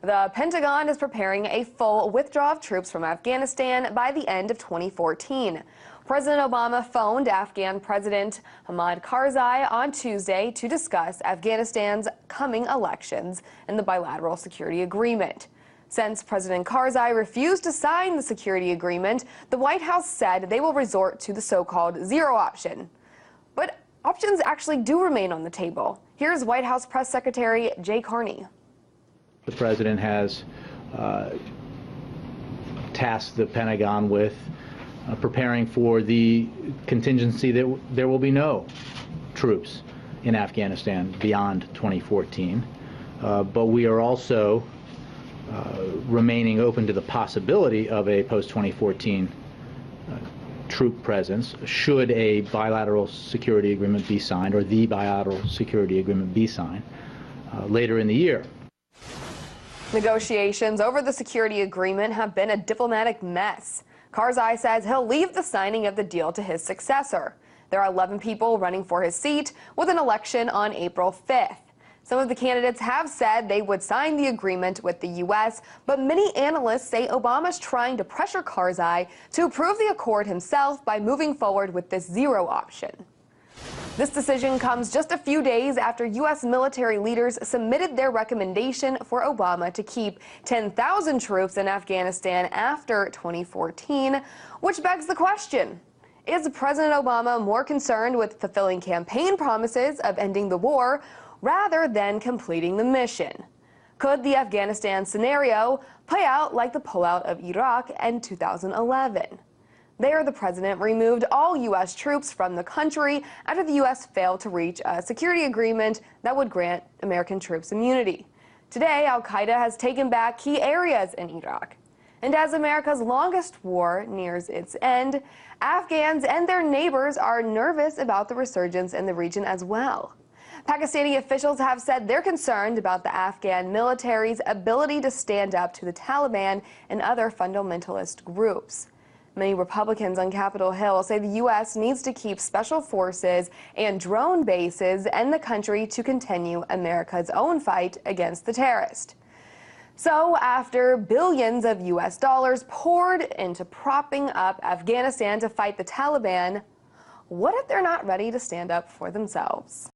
The Pentagon is preparing a full withdrawal of troops from Afghanistan by the end of 2014. President Obama phoned Afghan President Hamid Karzai on Tuesday to discuss Afghanistan's coming elections and the bilateral security agreement. Since President Karzai refused to sign the security agreement, the White House said they will resort to the so-called zero option. But options actually do remain on the table. Here's White House Press Secretary Jay Carney. The president has tasked the Pentagon with preparing for the contingency that there will be no troops in Afghanistan beyond 2014. But we are also remaining open to the possibility of a post-2014 troop presence should a bilateral security agreement be signed, or the bilateral security agreement be signed later in the year. Negotiations over the security agreement have been a diplomatic mess. Karzai says he'll leave the signing of the deal to his successor. There are 11 people running for his seat, with an election on April 5th. Some of the candidates have said they would sign the agreement with the U.S., but many analysts say Obama's trying to pressure Karzai to approve the accord himself by moving forward with this zero option. This decision comes just a few days after U.S. military leaders submitted their recommendation for Obama to keep 10,000 troops in Afghanistan after 2014, which begs the question, is President Obama more concerned with fulfilling campaign promises of ending the war rather than completing the mission? Could the Afghanistan scenario play out like the pullout of Iraq in 2011? There, the president removed all U.S. troops from the country after the U.S. failed to reach a security agreement that would grant American troops immunity. Today, al-Qaeda has taken back key areas in Iraq. And as America's longest war nears its end, Afghans and their neighbors are nervous about the resurgence in the region as well. Pakistani officials have said they're concerned about the Afghan military's ability to stand up to the Taliban and other fundamentalist groups. Many Republicans on Capitol Hill say the U.S. needs to keep special forces and drone bases in the country to continue America's own fight against the terrorists. So after billions of U.S. dollars poured into propping up Afghanistan to fight the Taliban, what if they're not ready to stand up for themselves?